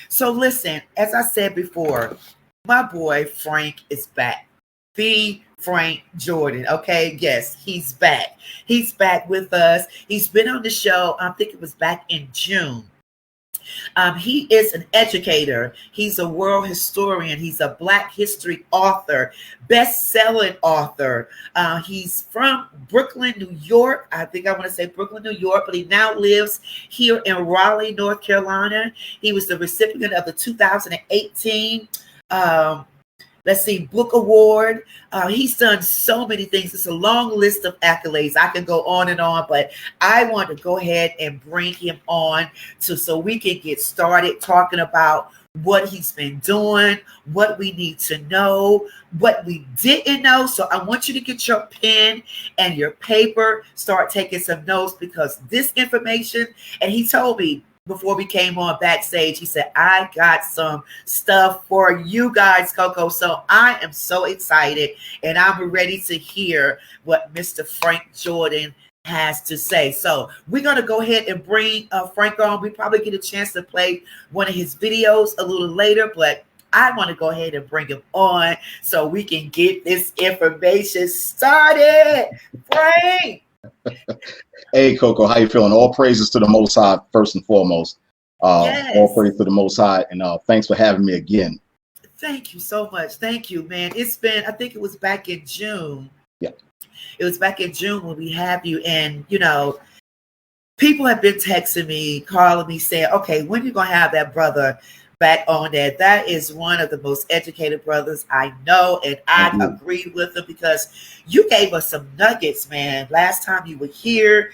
So listen, as I said before, my boy Frank is back. The Frank Jordan. Okay, yes, he's back. He's back with us. He's been on the show. I think it was back in June. He is an educator. He's a world historian. He's a Black history author, best-selling author. He's from Brooklyn, New York. I think I want to say Brooklyn, New York, but he now lives here in Raleigh, North Carolina. He was the recipient of the 2018 Book Award. He's done so many things. It's a long list of accolades. I can go on and on, but I want to go ahead and bring him on so we can get started talking about what he's been doing, what we need to know, what we didn't know. So I want you to get your pen and your paper, start taking some notes, because this information, and he told me before we came on backstage, he said, I got some stuff for you guys, CoCo. So I am so excited, and I'm ready to hear what Mr. Frank Jordan has to say. So we're going to go ahead and bring Frank on. We probably get a chance to play one of his videos a little later, but I want to go ahead and bring him on so we can get this information started. Frank! Hey, CoCo, how you feeling? All praises to the Most High, first and foremost. Yes. All praise to the Most High, and thanks for having me again. Thank you so much. Thank you, man. It's been, I think it was back in June. Yeah. It was back in June when we have you, and, you know, people have been texting me, calling me, saying, okay, when are you going to have that brother back on there? That is one of the most educated brothers I know, and I agree with him, because you gave us some nuggets, man. Last time you were here,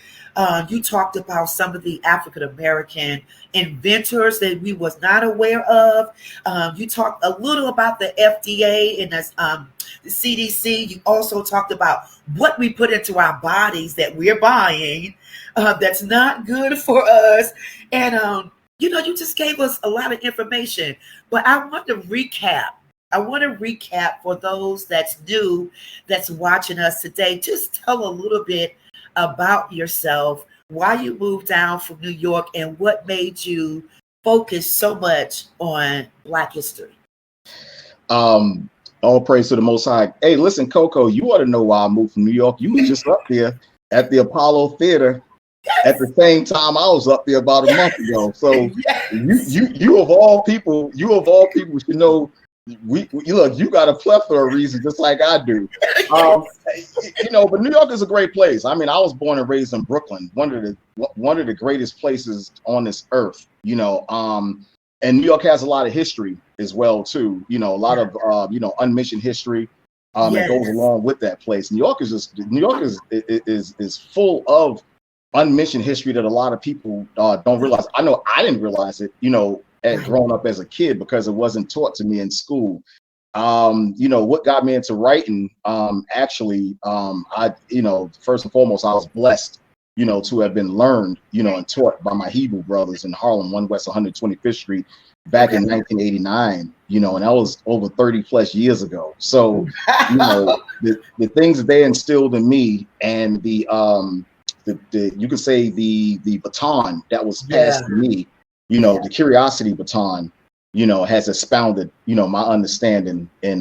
you talked about some of the African-American inventors that we was not aware of. You talked a little about the FDA and the CDC. You also talked about what we put into our bodies that we're buying that's not good for us. And you know, you just gave us a lot of information, but I want to recap. I want to recap for those that's new, that's watching us today. Just tell a little bit about yourself, why you moved down from New York, and what made you focus so much on Black history. All praise to the Most High. Hey, listen, CoCo, you ought to know why I moved from New York. You was just up there at the Apollo Theater. Yes. At the same time, I was up there about a month ago. So yes. you of all people should know. Look, you got a plethora of reasons, just like I do. You know, but New York is a great place. I mean, I was born and raised in Brooklyn, one of the greatest places on this earth. You know, and New York has a lot of history as well too. You know, a lot of unmentioned history. That goes along with that place. New York is full of unmentioned history that a lot of people don't realize. I know I didn't realize it, you know, growing up as a kid, because it wasn't taught to me in school. You know, what got me into writing, actually, first and foremost, I was blessed, you know, to have been learned, you know, and taught by my Hebrew brothers in Harlem, 1 West 125th Street, back in 1989, you know, and that was over 30 plus years ago. So, you know, the things that they instilled in me, and the you could say the baton that was passed to me, you know, the curiosity baton, you know, has expounded, you know, my understanding and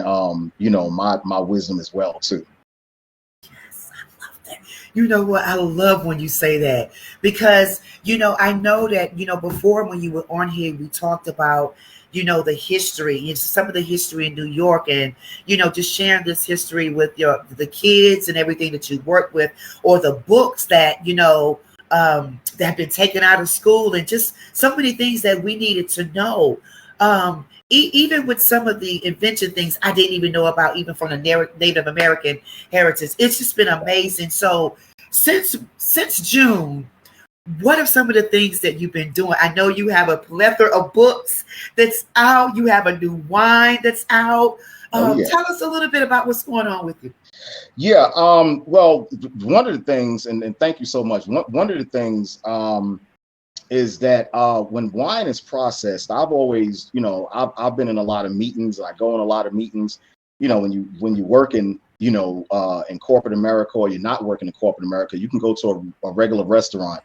you know, my wisdom as well too. Yes, I love that. You know what? I love when you say that, because, you know, I know that, you know, before when you were on here, we talked about, you know, the history and some of the history in New York, and, you know, just sharing this history with the kids and everything that you work with, or the books that, you know, that have been taken out of school, and just so many things that we needed to know. Even with some of the invention things I didn't even know about, even from the Native American heritage. It's just been amazing. So since June, what are some of the things that you've been doing? I know you have a plethora of books that's out. You have a new wine that's out. Tell us a little bit about what's going on with you. Yeah. Well, one of the things, and thank you so much. One of the things is that when wine is processed, I've always, you know, I've been in a lot of meetings. I go in a lot of meetings. You know, when you work in, you know, in corporate America, or you're not working in corporate America, you can go to a regular restaurant.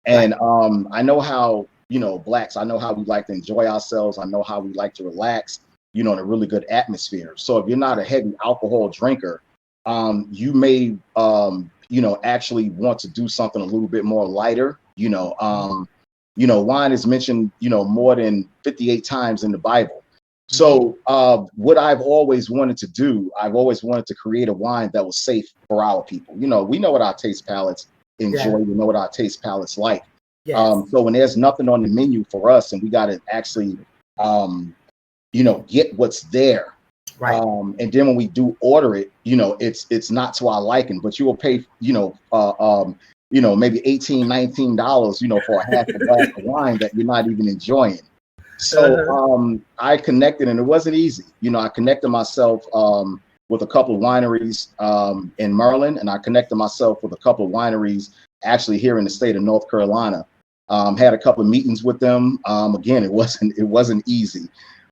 And I know how Blacks, I know how we like to enjoy ourselves. I know how we like to relax, in a really good atmosphere. So if you're not a heavy alcohol drinker, you may, actually want to do something a little bit more lighter. Wine is mentioned, more than 58 times in the Bible. So what I've always wanted to do, I've always wanted to create a wine that was safe for our people. We know what our taste palates enjoy. We know what our taste palates like. Yes. So when there's nothing on the menu for us and we got to actually, get what's there. Right. And then when we do order it, it's not to our liking, but you will pay, maybe $18, $19, for a half a glass of wine that you're not even enjoying. So I connected, and it wasn't easy. I connected myself with a couple of wineries in Maryland, and I connected myself with a couple of wineries actually here in the state of North Carolina. Had a couple of meetings with them. Again, it wasn't easy.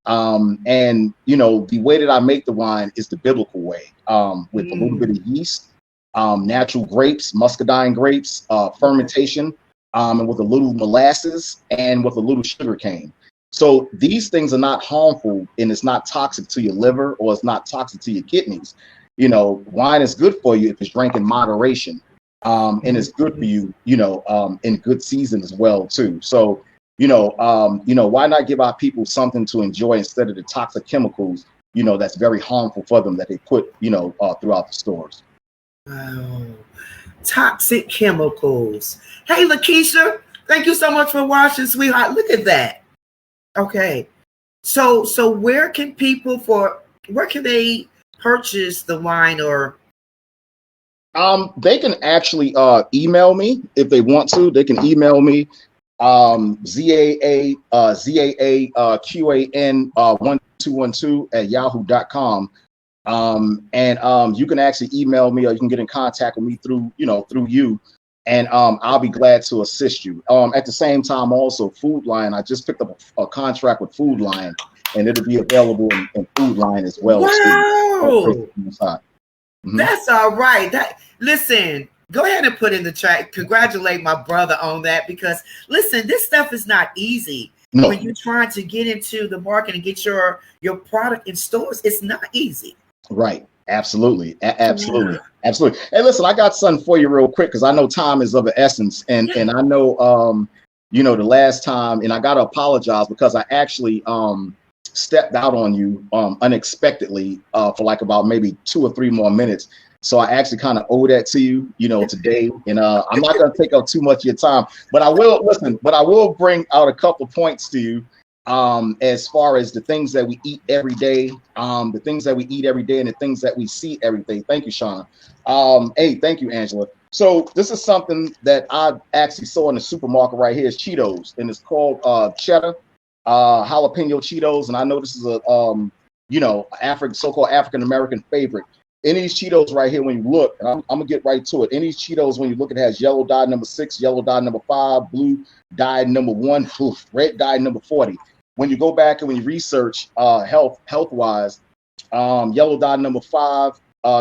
And the way that I make the wine is the biblical way, with a little bit of yeast, natural grapes, muscadine grapes, fermentation, and with a little molasses and with a little sugar cane. So these things are not harmful, and it's not toxic to your liver, or it's not toxic to your kidneys. Wine is good for you if it's drank in moderation, and it's good for you, in good season as well too. So, why not give our people something to enjoy instead of the toxic chemicals, that's very harmful for them that they put, throughout the stores. Wow. Toxic chemicals. Hey, Lakeisha, thank you so much for watching, sweetheart. Look at that. Okay. So where can they purchase the wine, or? They can actually email me if they want to. They can email me ZAAQAN 1212 @yahoo.com. You can actually email me, or you can get in contact with me through you. And I'll be glad to assist you. At the same time, also Food Lion. I just picked up a contract with Food Lion, and it'll be available in Food Lion as well. Wow, that's all right. Listen, go ahead and put in the chat. Congratulate my brother on that, because listen, this stuff is not easy. No. When you're trying to get into the market and get your product in stores, it's not easy. Right. Absolutely. Absolutely. Yeah. Absolutely. Hey, listen, I got something for you real quick, because I know time is of the essence. And I know, the last time, and I got to apologize because I actually stepped out on you unexpectedly for like about maybe 2 or 3 more minutes. So I actually kind of owe that to you, today. And I'm not going to take up too much of your time, but I will bring out a couple points to you. As far as the things that we eat every day, and the things that we see every day. Thank you, Sean. Hey, thank you, Angela. So this is something that I actually saw in the supermarket right here. It's Cheetos, and it's called cheddar jalapeno Cheetos. And I know this is a so-called African American favorite. In these Cheetos right here, when you look, and I'm gonna get right to it. In these Cheetos, when you look, it has yellow dye number 6, yellow dye number 5, blue dye number 1, red dye number 40. When you go back and when you research health-wise, yellow dye number 5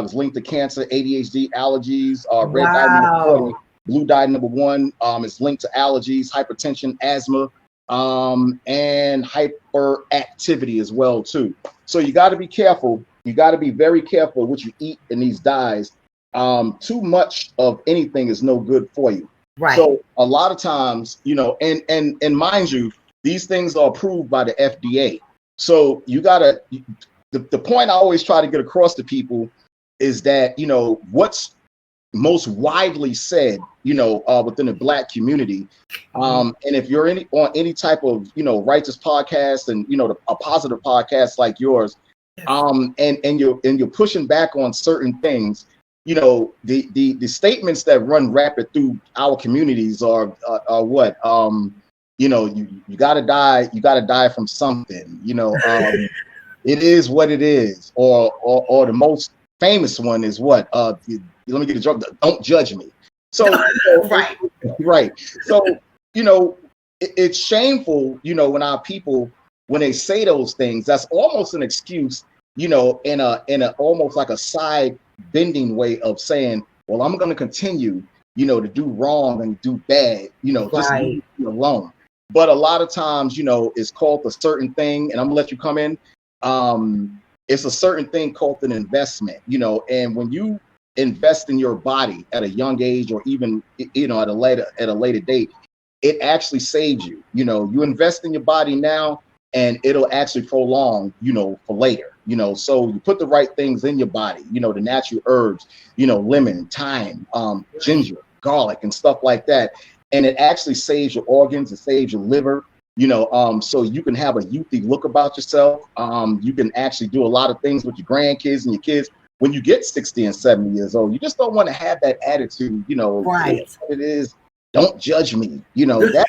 is linked to cancer, ADHD, allergies. Red dye number 40, blue dye number 1 is linked to allergies, hypertension, asthma, and hyperactivity as well too. So you got to be careful. You got to be very careful what you eat in these dyes. Too much of anything is no good for you. Right. So a lot of times, and mind you, these things are approved by the FDA. So you gotta, the point I always try to get across to people is that, what's most widely said, within the Black community. And if you're on any type of, righteous podcast and, a positive podcast like yours, and you're pushing back on certain things, the statements that run rapid through our communities are what, you gotta die from something, it is what it is, or the most famous one is what, let me get a joke, don't judge me. So right. So, it's shameful, when our people, when they say those things, that's almost an excuse, in a almost like a side bending way of saying, well, I'm going to continue, to do wrong and do bad, just leave me alone. but a lot of times, it's called a certain thing, and I'm gonna let you come in. It's a certain thing called an investment, and when you invest in your body at a young age, or even, at a later date, it actually saves you. You invest in your body now, and it'll actually prolong, for later. So you put the right things in your body, the natural herbs, lemon, thyme, ginger, garlic, and stuff like that. And it actually saves your organs, it saves your liver, so you can have a youthful look about yourself. You can actually do a lot of things with your grandkids and your kids. When you get 60 and 70 years old, you just don't want to have that attitude, right. It is, don't judge me, that,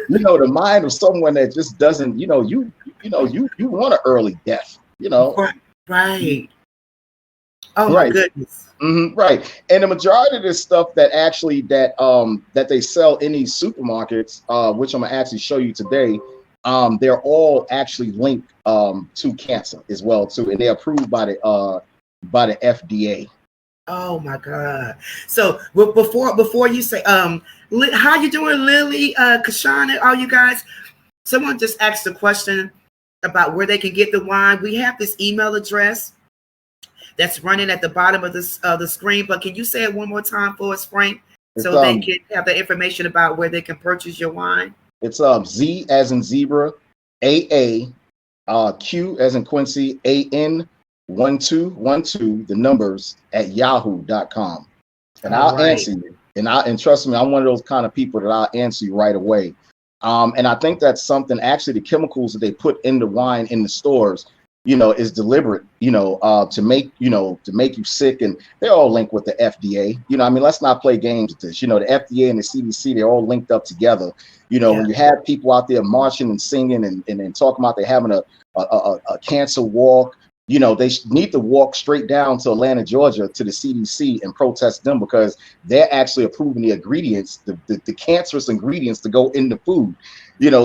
the mind of someone that just doesn't, you want an early death, Right. Oh right. my goodness. Right. And the majority of this stuff that actually that they sell in these supermarkets, which I'm gonna actually show you today, they're all actually linked to cancer as well too, and they're approved by the FDA. Oh my God. So before you say, how you doing, Lily, Kashana, all you guys? Someone just asked a question about where they can get the wine. We have this email address that's running at the bottom of the screen, but can you say it one more time for us, Frank, so they can have the information about where they can purchase your wine? It's Z as in zebra, AA, Q as in Quincy, AN 1212, the numbers at yahoo.com. And I'll answer you. And trust me, I'm one of those kind of people that I'll answer you right away. And I think that's something, actually, the chemicals that they put in the wine in the stores, is deliberate, to make you sick. And they're all linked with the FDA. Let's not play games with this. The FDA and the CDC, they're all linked up together. When you have people out there marching and singing and talking about they're having a cancer walk, they need to walk straight down to Atlanta, Georgia, to the CDC and protest them, because they're actually approving the ingredients, the cancerous ingredients to go in the food.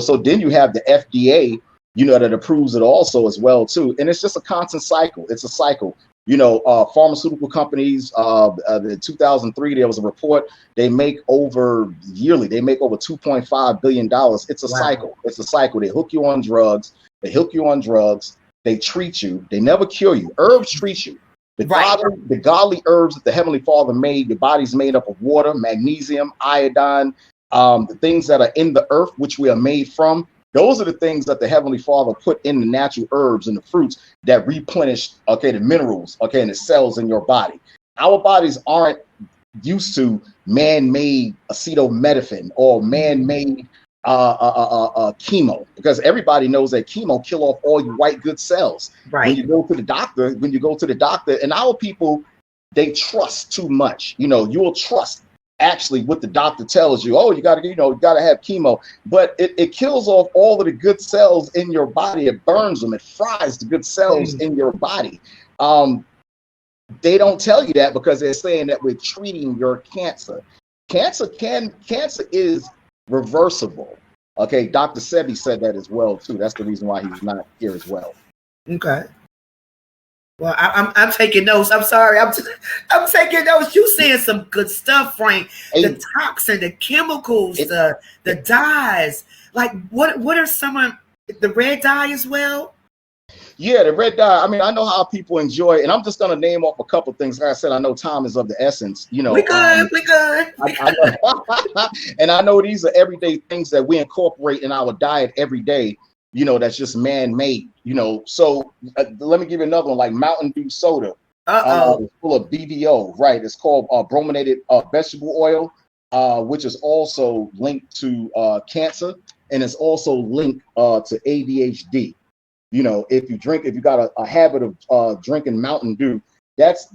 So then you have the FDA, that approves it also as well too. And it's just a constant cycle. It's a cycle. Pharmaceutical companies, in 2003, there was a report, they make over $2.5 billion. It's a cycle. It's a cycle. They hook you on drugs. They treat you. They never cure you. Herbs treat you. The godly herbs that the Heavenly Father made, your body's made up of water, magnesium, iodine, the things that are in the earth, which we are made from. Those are the things that the Heavenly Father put in the natural herbs and the fruits that replenish, the minerals, and the cells in your body. Our bodies aren't used to man-made acetaminophen or man-made chemo, because everybody knows that chemo kill off all your white good cells. Right. When you go to the doctor, and our people, they trust too much. You'll trust actually what the doctor tells you. Oh, you gotta have chemo, but it kills off all of the good cells in your body. It burns them. It fries the good cells in your body. They don't tell you that because they're saying that we're treating your cancer. Cancer is reversible. Okay, Dr. Sebi said that as well too. That's the reason why he's not here as well. Okay. Well, I'm taking notes. I'm sorry. I'm taking notes. You saying some good stuff, Frank. Hey, the toxin, the chemicals, the dyes. Like what are some of the red dye as well? Yeah, the red dye. I know how people enjoy it, and I'm just gonna name off a couple things. Like I said, I know time is of the essence. We good. And I know these are everyday things that we incorporate in our diet every day. That's just man-made. So let me give you another one, like Mountain Dew soda. Full of BBO, right? It's called brominated vegetable oil, which is also linked to cancer, and it's also linked to ADHD. If you got a habit of drinking Mountain Dew, that's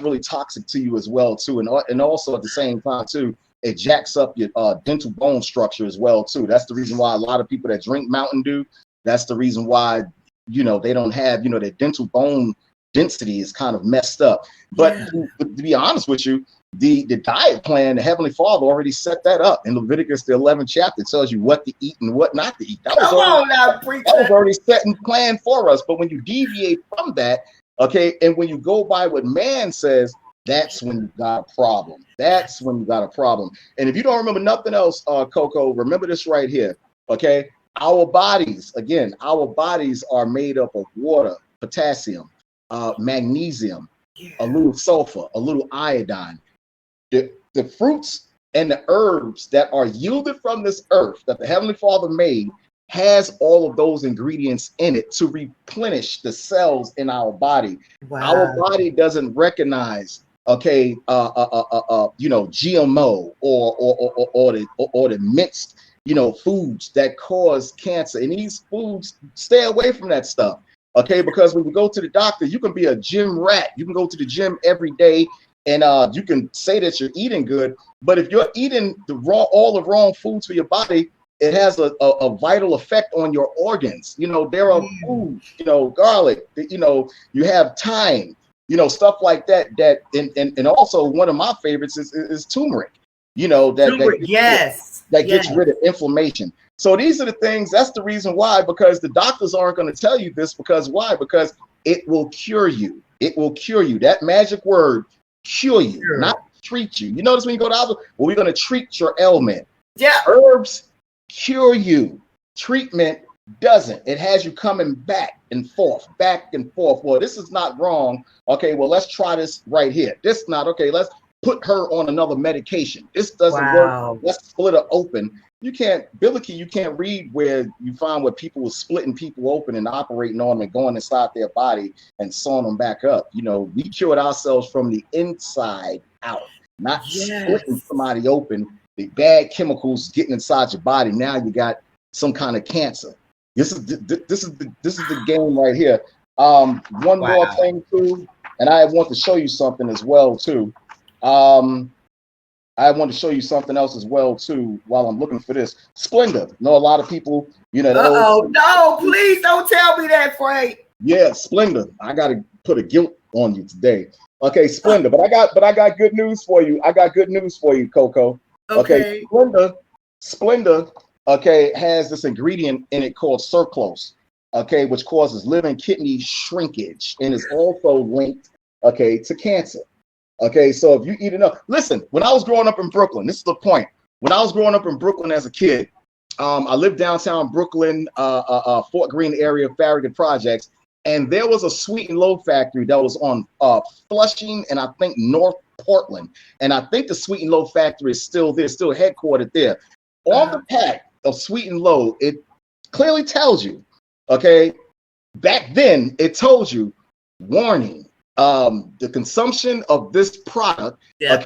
really toxic to you as well too, and also at the same time too, it jacks up your dental bone structure as well too. That's the reason why a lot of people that drink Mountain Dew, that's the reason why they don't have their dental bone density is kind of messed up. But to be honest with you, the diet plan, the Heavenly Father already set that up in Leviticus, the 11th chapter. It tells you what to eat and what not to eat. That was already set and planned for us. But when you deviate from that, and when you go by what man says, that's when you got a problem. That's when you got a problem. And if you don't remember nothing else, CoCo, remember this right here. Okay. Our bodies are made up of water, potassium, magnesium, a little sulfur, a little iodine. The fruits and the herbs that are yielded from this earth that the Heavenly Father made has all of those ingredients in it to replenish the cells in our body. Wow. Our body doesn't recognize, GMO or the minced, foods that cause cancer. And these foods, stay away from that stuff. Okay, because when you go to the doctor, you can be a gym rat. You can go to the gym every day, and you can say that you're eating good. But if you're eating all the wrong foods for your body, it has a vital effect on your organs. There are foods, garlic, you have thyme, stuff like that. And also one of my favorites is turmeric. That gets rid of inflammation. So these are the things. That's the reason why, because the doctors aren't going to tell you this. Because why? Because it will cure you. It will cure you. That magic word, cure you, not treat you. You notice when you go to the hospital, well, we're going to treat your ailment. Yeah. Herbs cure you. Treatment doesn't. It has you coming back and forth. Well, this is not wrong. Okay, well, let's try this right here. This not okay. Let's put her on another medication. This doesn't work. Let's split her open. You can't read where you find where people were splitting people open and operating on them and going inside their body and sewing them back up. We cured ourselves from the inside out, not splitting somebody open. The bad chemicals getting inside your body. Now you got some kind of cancer. This is the game right here. One more thing too, and I want to show you something as well too. I want to show you something else as well too while I'm looking for this. Splenda. A lot of people, no, please don't tell me that, Frank. Yeah, Splenda. I gotta put a guilt on you today. Okay, Splenda. But I got good news for you. CoCo. Okay, Splenda, has this ingredient in it called sucrose, which causes liver and kidney shrinkage and is also linked, to cancer. Okay, so if you eat enough, listen, when I was growing up in Brooklyn, this is the point. When I was growing up in Brooklyn as a kid, I lived downtown Brooklyn, Fort Greene area, Farragut Projects, and there was a sweet and low factory that was on Flushing and I think North Portland. And I think the sweet and low factory is still there, still headquartered there. On the pack of sweet and low, it clearly tells you, back then it told you, warning. The consumption of this product has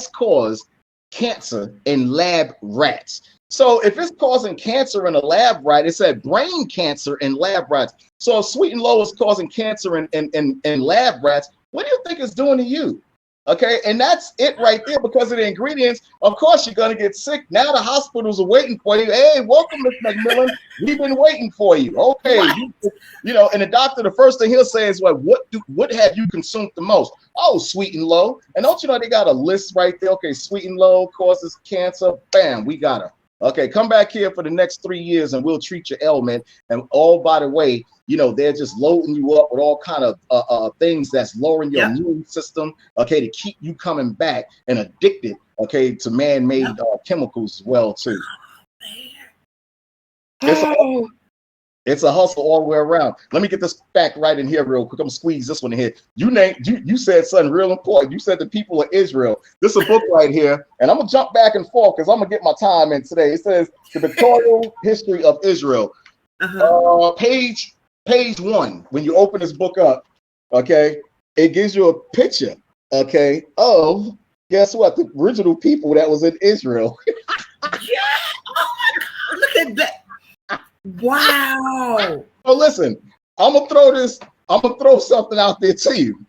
caused cancer in lab rats. So if it's causing cancer in a lab rat, it said brain cancer in lab rats. So if sweet and low is causing cancer in lab rats, what do you think it's doing to you? Okay, and that's it right there because of the ingredients. Of course, you're going to get sick. Now the hospitals are waiting for you. Hey, welcome, Miss McMillan. We've been waiting for you. Okay, and the doctor, the first thing he'll say is, well, what have you consumed the most? Oh, sweet and low. And don't you know they got a list right there? Okay, sweet and low causes cancer. Bam, we got her. Okay, come back here for the next 3 years and we'll treat your ailment. And by the way, they're just loading you up with all kind of things that's lowering your immune system, to keep you coming back and addicted, to man-made chemicals as well, too. It's a hustle all the way around. Let me get this fact right in here real quick. I'm going to squeeze this one in here. You said something real important. You said the people of Israel. This is a book right here, and I'm going to jump back and forth because I'm going to get my time in today. It says The Pictorial History of Israel. Page 1, when you open this book up, it gives you a picture, of, guess what, the original people that was in Israel. Oh my God, look at that. Wow. So listen, I'm gonna throw something out there to you.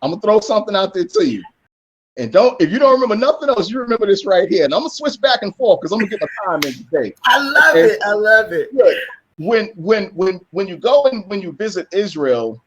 And if you don't remember nothing else, you remember this right here. And I'm gonna switch back and forth because I'm gonna get my time in today. I love it. Look, when you go and when you visit Israel,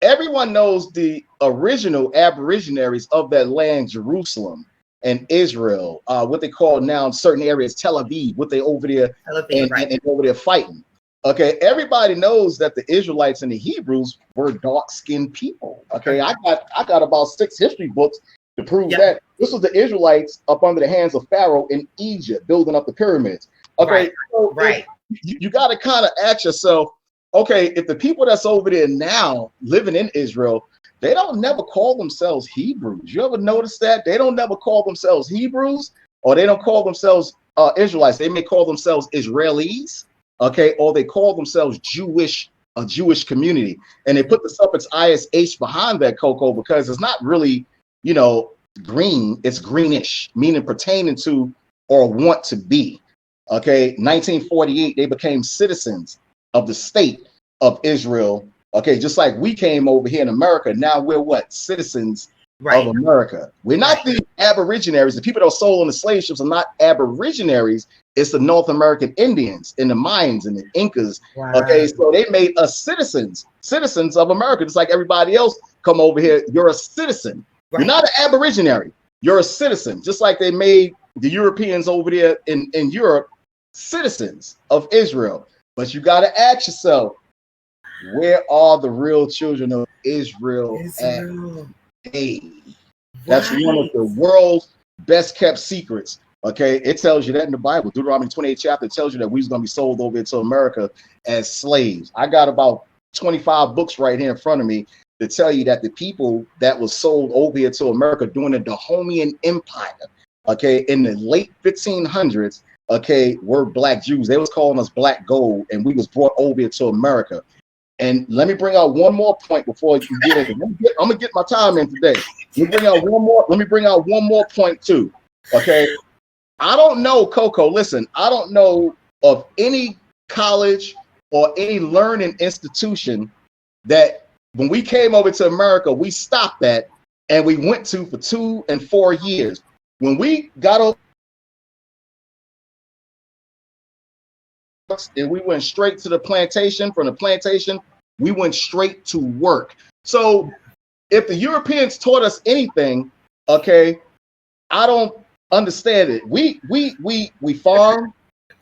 everyone knows the original aborigines of that land, Jerusalem and Israel, what they call now in certain areas Tel Aviv, what they over there and over there fighting. Okay, everybody knows that the Israelites and the Hebrews were dark-skinned people. Okay, I got about 6 history books to prove that this was the Israelites up under the hands of Pharaoh in Egypt, building up the pyramids. Okay, so you got to kind of ask yourself, okay, if the people that's over there now living in Israel, they don't never call themselves Hebrews. You ever notice that? They don't never call themselves Hebrews, or they don't call themselves Israelites. They may call themselves Israelis. Okay, or they call themselves Jewish, a Jewish community, and they put the suffix ish behind that, CoCo, because it's not really, you know, green. It's greenish, meaning pertaining to or want to be. Okay, 1948, they became citizens of the state of Israel. Okay, just like we came over here in America. Now we're what? Citizens of America. We're not the Aborigines. The people that were sold on the slave ships are not Aborigines. It's the North American Indians and the Mayans and the Incas. Okay, so they made us citizens of America. Just like everybody else come over here, you're a citizen. You're not an Aborigine. You're a citizen. Just like they made the Europeans over there in Europe citizens of Israel. But you got to ask yourself, where are the real children of Israel at? Hey, that's one of the world's best kept secrets. Okay, it tells you that in the Bible. Deuteronomy 28 chapter tells you that we was going to be sold over into America as slaves. I got about 25 books right here in front of me to tell you that the people that was sold over here to America during the Dahomean Empire, okay, in the late 1500s, okay, were black Jews. They was calling us black gold, and we was brought over here to America. And let me bring out one more point before you get into it. I'm gonna get my time in today. Let me bring out one more point too. Okay. I don't know, CoCo, listen, I don't know of any college or any learning institution that when we came over to America, we stopped at and we went to for 2 and 4 years. When we got over and we went straight to the plantation, from the plantation, we went straight to work. So if the Europeans taught us anything, okay, I don't understand it. We farmed,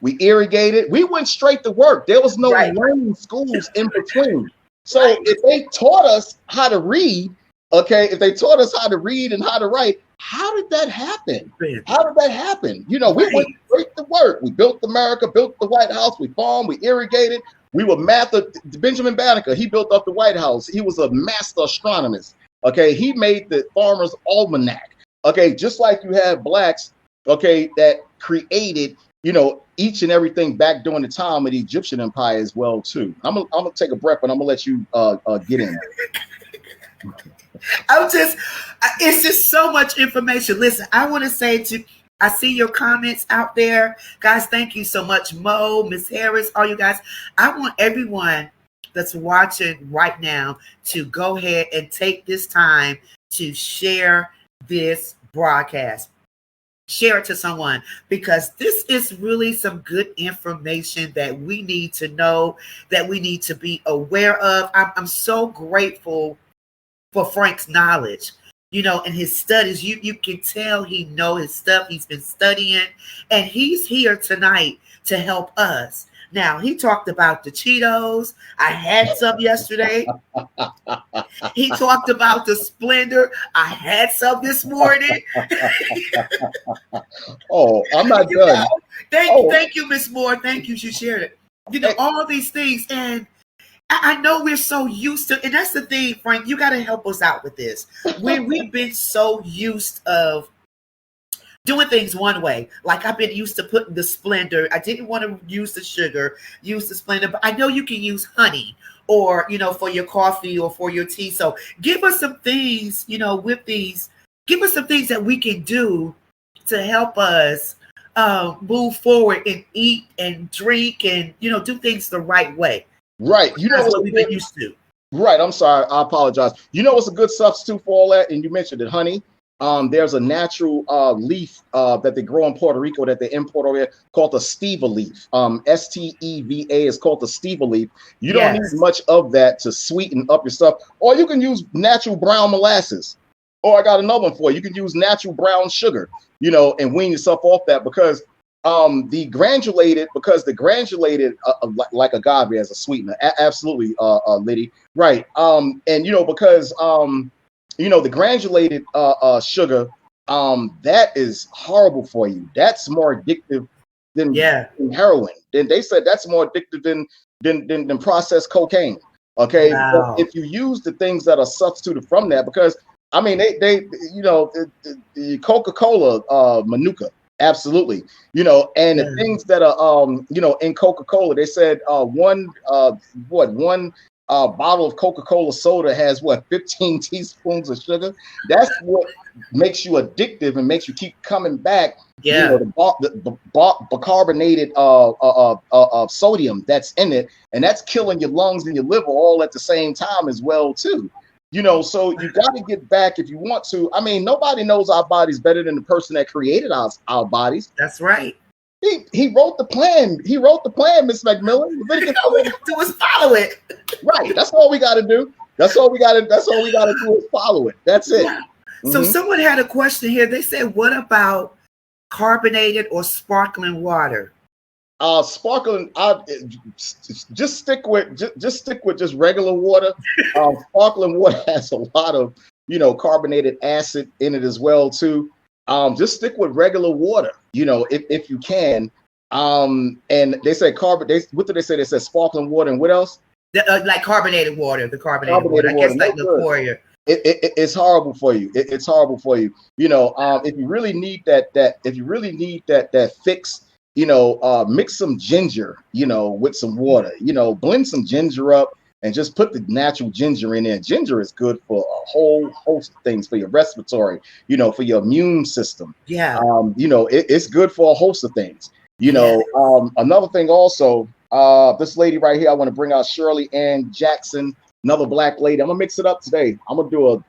we irrigated, we went straight to work. There was no learning schools in between. So if they taught us how to read, okay, if they taught us how to read and how to write, how did that happen? How did that happen? You know, we went straight to work. We built America, built the White House, we farmed, we irrigated. We were Benjamin Banneker, he built up the White House. He was a master astronomist. Okay, he made the Farmer's Almanac. Okay, just like you have blacks, okay, that created, you know, each and everything back during the time of the Egyptian Empire as well, too. I'm gonna take a breath, but I'm gonna let you get in. It's just so much information. Listen, I want to say I see your comments out there. Guys, thank you so much. Mo, Miss Harris, all you guys. I want everyone that's watching right now to go ahead and take this time to share this broadcast. Share it to someone, because this is really some good information that we need to know, that we need to be aware of. I'm so grateful for Frank's knowledge, you know, and his studies. You can tell he knows his stuff. He's been studying, and he's here tonight to help us. Now, he talked about the Cheetos. I had some yesterday. He talked about the Splendor. I had some this morning. Oh, I'm not done. Thank you, Miss Moore. Thank you. She shared it. You know, all these things. And I know we're so used to, and that's the thing, Frank, you got to help us out with this. We've been so used of doing things one way. Like I've been used to putting the Splendor. I didn't want to use the sugar, use the Splendor, but I know you can use honey, or, you know, for your coffee or for your tea. So give us some things, you know, with these, give us some things that we can do to help us move forward and eat and drink and, you know, do things the right way. Right. You know what we've been used to. Right. I'm sorry. I apologize. You know what's a good substitute for all that? And you mentioned it, honey. There's a natural leaf that they grow in Puerto Rico that they import over here called the steva leaf. Steva is called the steva leaf. You don't need much of that to sweeten up your stuff. Or you can use natural brown molasses. Or I got another one for you. You can use natural brown sugar, you know, and wean yourself off that, because the granulated, because the granulated like agave as a sweetener, absolutely, Liddy, right? And because the granulated sugar, that is horrible for you. That's more addictive than heroin. Then they said that's more addictive than processed cocaine. Okay, wow. But if you use the things that are substituted from that, because I mean they the Coca-Cola Manuka, absolutely, and the things that are in Coca-Cola, they said one bottle of Coca-Cola soda has 15 teaspoons of sugar. That's what makes you addictive and makes you keep coming back. The bicarbonated sodium that's in it, and that's killing your lungs and your liver all at the same time as well too. So you got to get back if you want to. I mean, nobody knows our bodies better than the person that created our bodies. That's right. He wrote the plan. He wrote the plan, Miss McMillan. All we got to do is follow it. Right. That's all we got to do. That's all we got to do is follow it. That's it. Yeah. So someone had a question here. They said, "What about carbonated or sparkling water?" Sparkling. Just stick with just regular water. Sparkling water has a lot of carbonated acid in it as well too. Just stick with regular water, if you can. And they said what did they say? They said sparkling water, and what else? Like carbonated water, the carbonated water. I guess like liqueur. It's horrible for you. It's horrible for you. If you really need that fix, mix some ginger, with some water. Blend some ginger up and just put the natural ginger in there. Ginger is good for a whole host of things, for your respiratory, for your immune system. Yeah. It's good for a host of things. Another thing also, this lady right here, I want to bring out Shirley Ann Jackson, another black lady. I'm gonna mix it up today. I'm gonna do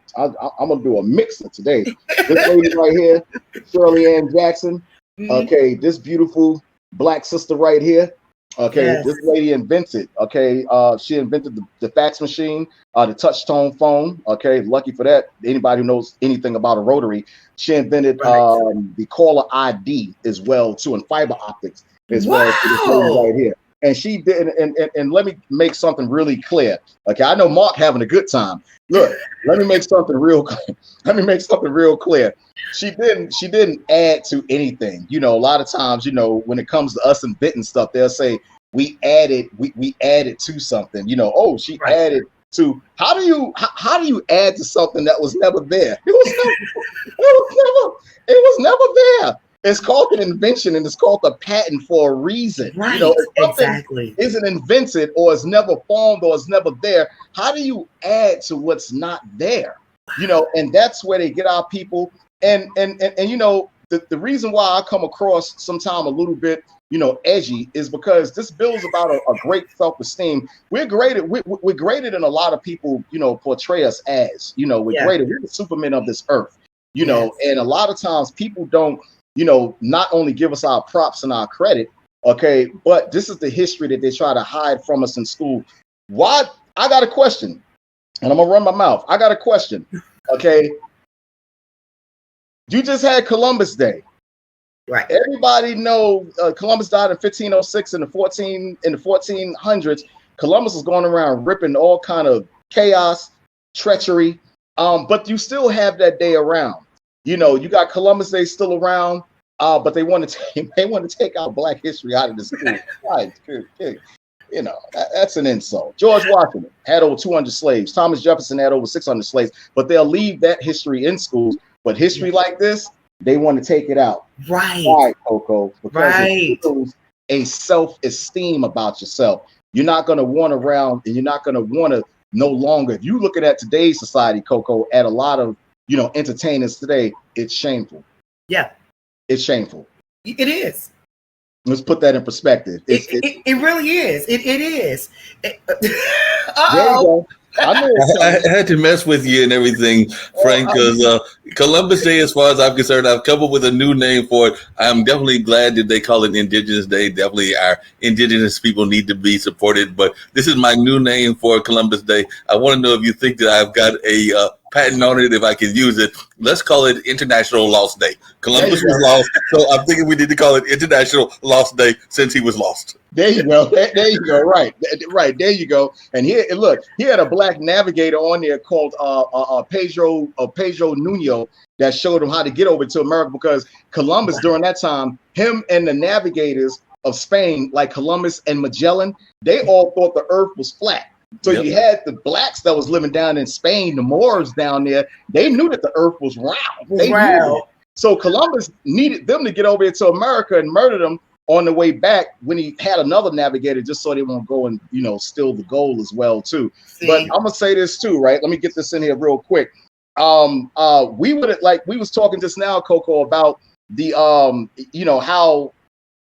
a mixer today. This lady right here, Shirley Ann Jackson. Okay, this beautiful black sister right here. Okay, this lady invented. Okay, she invented the fax machine, the touch tone phone. Okay, lucky for that. Anybody who knows anything about a rotary, she invented the caller ID as well too, and fiber optics as well. This lady right here. And she did, and let me make something really clear. Okay, I know Mark having a good time. Look, let me make something real clear. She didn't add to anything. A lot of times, when it comes to us inventing stuff, they'll say we added to something. She added to. How do you add to something that was never there? It was never there. It's called an invention, and it's called a patent for a reason. Right, if something isn't invented, or is never formed, or is never there, how do you add to what's not there? And that's where they get our people. And the reason why I come across sometime a little bit, edgy, is because this bill is about a great self-esteem. We're graded than a lot of people, portray us as. We're graded. We're the Supermen of this earth. And a lot of times people don't. Not only give us our props and our credit, okay, but this is the history that they try to hide from us in school. Why? I got a question, and I'm gonna run my mouth. I got a question, okay? You just had Columbus Day, right? Everybody know Columbus died in 1506 in the 1400s. Columbus was going around ripping all kind of chaos, treachery, but you still have that day around. You got Columbus Day still around, but they want to take out Black history out of the school. Right? That's an insult. George Washington had over 200 slaves. Thomas Jefferson had over 600 slaves, but they'll leave that history in schools. But history like this, they want to take it out. Right. Why, CoCo? Because it builds a self-esteem about yourself. You're not going to want around, and you're not going to want to no longer. If you look at today's society, CoCo, at a lot of entertainers today, it's shameful. Yeah. It's shameful. It is. Let's put that in perspective. It really is. It is. There you go. I had to mess with you and everything, Frank, because Columbus Day, as far as I'm concerned, I've come up with a new name for it. I'm definitely glad that they call it Indigenous Day. Definitely our indigenous people need to be supported, but this is my new name for Columbus Day. I want to know if you think that I've got a patent on it if I can use it. Let's call it International Lost Day. Columbus was lost, so I'm thinking we need to call it International Lost Day since he was lost. There you go. There you go. Right. There you go. And here, look, he had a black navigator on there called Pedro Nuno that showed him how to get over to America, because Columbus during that time, him and the navigators of Spain, like Columbus and Magellan, they all thought the earth was flat. So you had the blacks that was living down in Spain, the Moors down there, they knew that the earth was round. They knew it. So Columbus needed them to get over here to America and murder them on the way back when he had another navigator, just so they won't go and, steal the gold as well too. See? But I'm gonna say this too, right? Let me get this in here real quick. We was talking just now, CoCo, about the how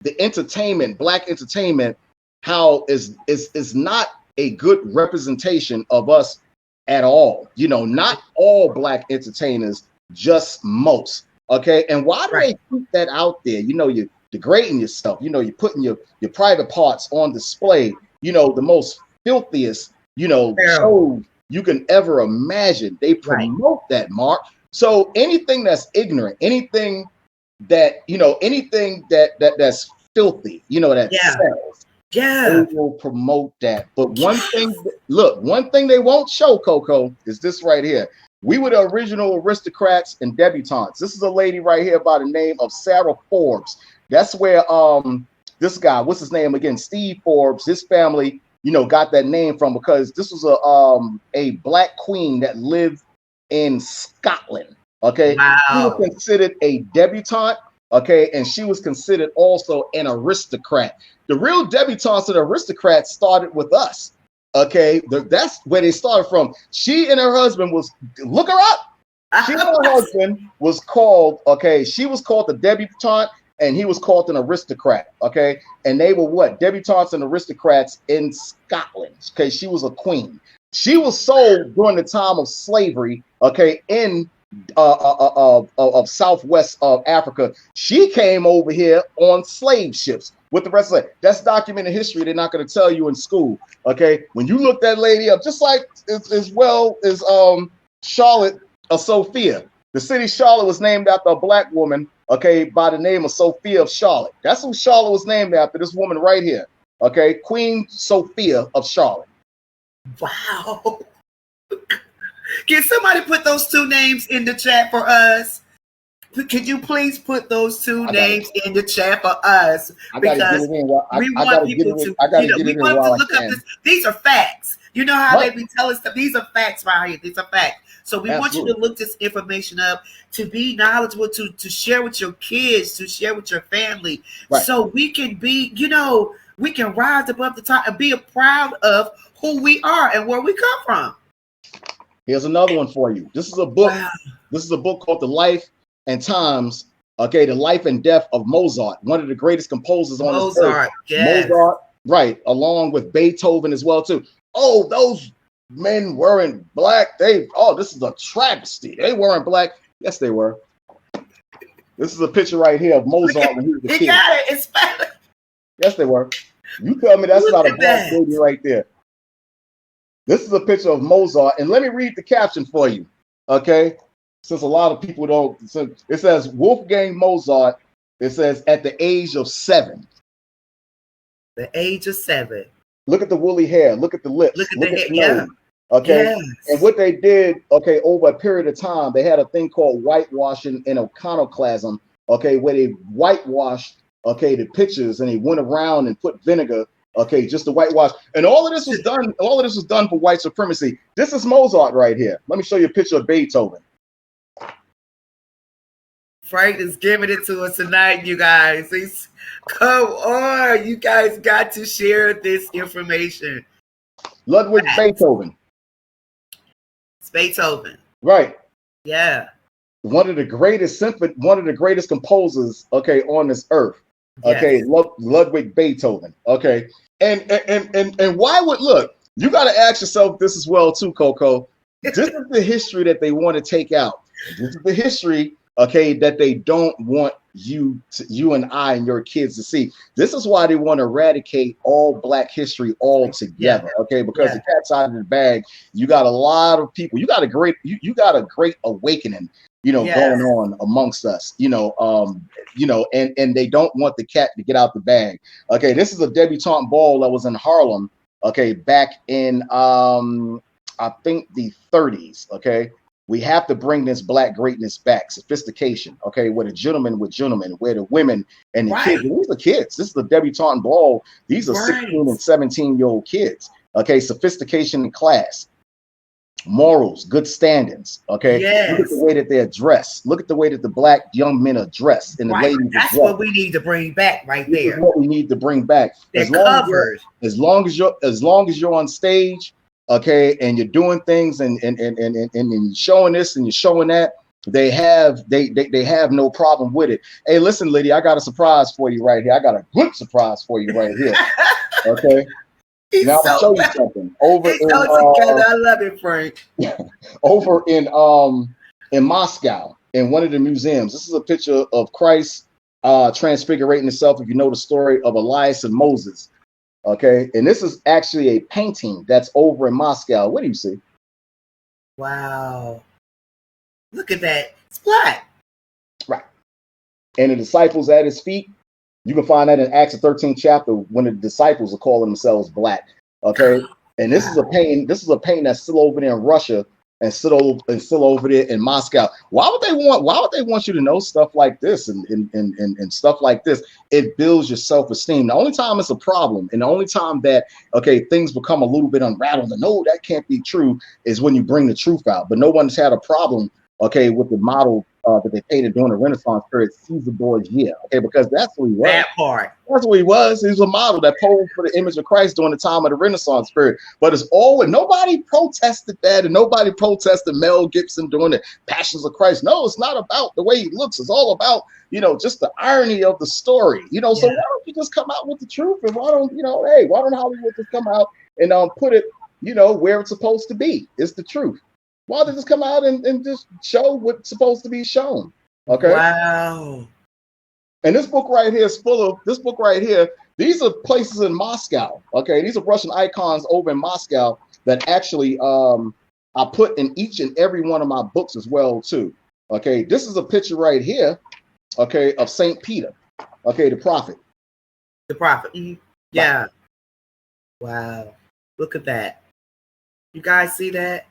the entertainment, black entertainment, how is not a good representation of us at all. Not all black entertainers, just most. Okay, and why do they keep that out there? You're degrading yourself. You're putting your private parts on display. The most filthiest, shows you can ever imagine. They promote that, Mark. So anything that's ignorant, anything that that's filthy, that sells. Yeah, they will promote that. But one thing they won't show, CoCo, is this right here. We were the original aristocrats and debutantes. This is a lady right here by the name of Sarah Forbes. That's where this guy, what's his name again? Steve Forbes, his family, got that name from, because this was a black queen that lived in Scotland. Okay, wow. She was considered a debutante. Okay, and she was considered also an aristocrat. The real debutantes and aristocrats started with us. Okay, that's where they started from. She and her husband look her up. She and her husband was called, she was called the debutante and he was called an aristocrat. Okay, and they were what? Debutantes and aristocrats in Scotland. Okay, she was a queen. She was sold during the time of slavery. Okay, in of southwest of Africa. She came over here on slave ships with the rest of it. That's documented history. They're not going to tell you in school. Okay, when you look that lady up, just like as well as Charlotte or Sophia. The city Charlotte was named after a black woman, by the name of Sophia of Charlotte. That's who Charlotte was named after, this woman right here. Okay, Queen Sophia of Charlotte. Wow. Can somebody put those two names in the chat for us? Could you please put those two names in the chat for us? Because we want people to, we want to look up this. These are facts. You know how they be telling us, these are facts right here. These are facts. So we want you to look this information up, to be knowledgeable, to share with your kids, to share with your family. So we can be, we can rise above the top and be proud of who we are and where we come from. Here's another one for you. This is a book. Wow. This is a book called The Life and Times. The Life and Death of Mozart, one of the greatest composers on this earth. Yes. Mozart, right, along with Beethoven as well too. Oh, those men weren't black. This is a travesty. They weren't black. Yes, they were. This is a picture right here of Mozart when he was a kid. He got it. It's Spanish. Yes, they were. You tell me that's not a black baby right there. This is a picture of Mozart, and let me read the caption for you, since a lot of people don't. So it says Wolfgang Mozart. It says at the age of 7. The age of 7. Look at the woolly hair. Look at the lips. Look at the nose. Yeah. Yes. And what they did, over a period of time, they had a thing called whitewashing and iconoclasm. Where they whitewashed, the pictures, and they went around and put vinegar. Just to whitewash. And all of this was done. All of this was done for white supremacy. This is Mozart right here. Let me show you a picture of Beethoven. Frank is giving it to us tonight, you guys. Come on, you guys got to share this information. Ludwig Beethoven. It's Beethoven. Right. Yeah. One of the greatest composers, on this earth. Yes. Ludwig Beethoven. And why would you got to ask yourself this as well too, CoCo. This is the history that they want to take out. This is the history okay, that they don't want you and I and your kids to see. This is why they want to eradicate all Black history altogether, okay? Because the cat's out of the bag. You got a lot of people. You got a great awakening, going on amongst us, and they don't want the cat to get out the bag. Okay, this is a debutante ball that was in Harlem, okay, back in I think the 30s, okay? We have to bring this Black greatness back, sophistication, okay, where the gentlemen with gentlemen, where the women and the kids, these are kids. This is the debutante ball. These are 16 and 17-year-old kids, okay, sophistication and class, morals, good standings, okay. Look at the way that they're dressed. Look at the way that the Black young men are dressed and the ladies. That's what we need to bring back right there. This is what we need to bring back. As long as you're on stage, okay, and you're doing things and showing this and you're showing that, they have no problem with it. Hey, listen, Lydia, I got a surprise for you right here. I got a good surprise for you right here. Okay. Now I'm gonna show you something. I love it, Frank. Over in Moscow, in one of the museums. This is a picture of Christ transfigurating himself. If you know the story of Elias and Moses. Okay, and this is actually a painting that's over in Moscow. What do you see? Wow. Look at that. It's Black. Right. And the disciples at his feet, you can find that in Acts 13th chapter when the disciples are calling themselves Black. Okay. And this is a painting that's still over there in Russia and still over there in Moscow. Why would they want you to know stuff like this and stuff like this? It builds your self-esteem. The only time it's a problem and the only time that, okay, things become a little bit unraveled and no, that can't be true is when you bring the truth out. But no one's had a problem, okay, with the model that they painted during the Renaissance period, Caesar Borgia, okay, because that's what he was. That part. That's what he was. He was a model that posed for the image of Christ during the time of the Renaissance period. But it's always, nobody protested that, and nobody protested Mel Gibson doing the Passions of Christ. No, it's not about the way he looks. It's all about, just the irony of the story. So why don't you just come out with the truth? And why don't Hollywood just come out and put it, where it's supposed to be? It's the truth. Why don't they just come out and just show what's supposed to be shown? Okay. Wow. And this book right here is full of this book right here. These are places in Moscow. Okay. These are Russian icons over in Moscow that actually I put in each and every one of my books as well, too. Okay. This is a picture right here, okay, of St. Peter. Okay, the prophet. The prophet. Mm-hmm. Yeah. Wow. Look at that. You guys see that?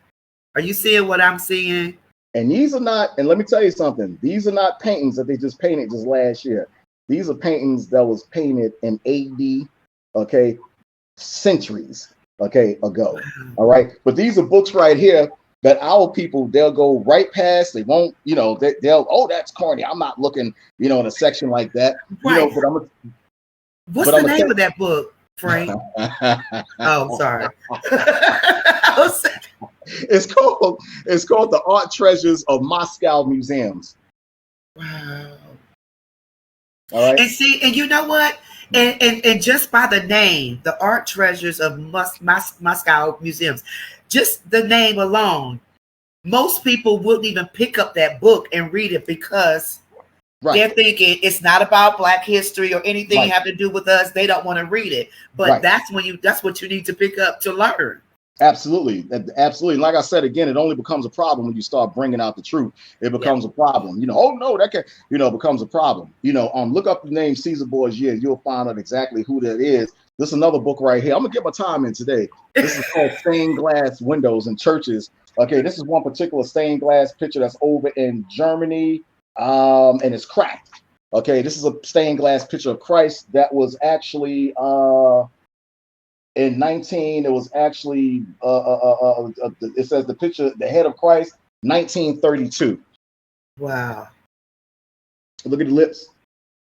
Are you seeing what I'm seeing? And these are not, and let me tell you something, these are not paintings that they just painted just last year. These are paintings that was painted in AD, okay, centuries, okay, ago. All right. But these are books right here that our people, they'll go right past. They won't, they'll, oh, that's corny. I'm not looking, in a section like that. Right. But what's the name of that book, Frank? Oh, sorry. It's called The Art Treasures of Moscow Museums. Wow. All right. And see, and you know what? And just by the name, The Art Treasures of Moscow Museums, just the name alone, most people wouldn't even pick up that book and read it because they're thinking it's not about Black history or anything have to do with us. They don't want to read it. But that's what you need to pick up to learn. Absolutely. Like I said, again, it only becomes a problem when you start bringing out the truth. It becomes a problem. Oh no, that can, becomes a problem. Look up the name Caesar Borgia. You'll find out exactly who that is. This is another book right here. I'm gonna get my time in today. This is called Stained Glass Windows in Churches. Okay, this is one particular stained glass picture that's over in Germany, and it's cracked. Okay, this is a stained glass picture of Christ that was actually in 19, it was actually it says the picture, the head of Christ, 1932. Wow. Look at the lips.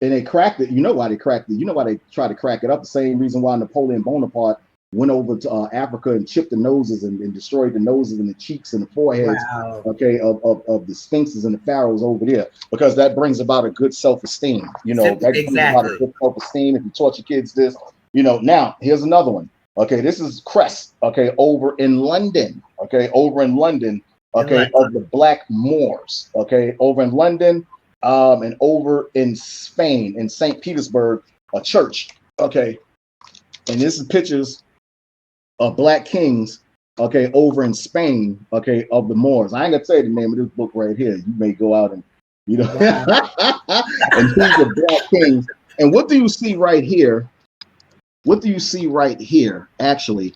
And they cracked it. You know why they cracked it. You know why they tried to crack it up. The same reason why Napoleon Bonaparte went over to Africa and chipped the noses and destroyed the noses and the cheeks and the foreheads, okay, of the sphinxes and the pharaohs over there, because that brings about a good self-esteem. That brings about a good self-esteem. If you taught your kids this, now here's another one. Okay, this is Crest, okay, over in London. Okay, over in London. okay, of the Black Moors, okay, over in London, and over in Spain, in St. Petersburg, a church, okay, and this is pictures of Black kings, okay, over in Spain, okay, of the Moors. I ain't gonna tell you the name of this book right here. You may go out and, you know, and these are Black kings. And what do you see right here? What do you see right here, actually,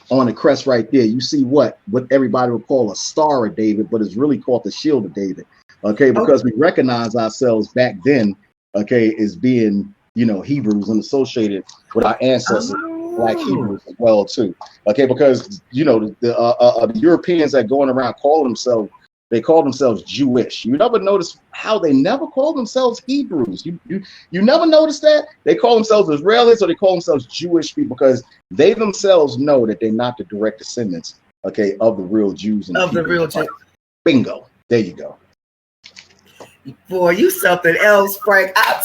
on the crest right there? You see what everybody would call a Star of David, but it's really called the Shield of David, okay, because we recognize ourselves back then, okay, as being, you know, Hebrews and associated with our ancestors, Black Hebrews as well too, okay, because, you know, the Europeans that going around calling themselves, they call themselves Jewish. You never notice how they never call themselves Hebrews. You never notice that? They call themselves Israelis or they call themselves Jewish people because they themselves know that they're not the direct descendants, okay, of the real Jews. And of the real Jews. Bingo. There you go. Boy, you something else, Frank. I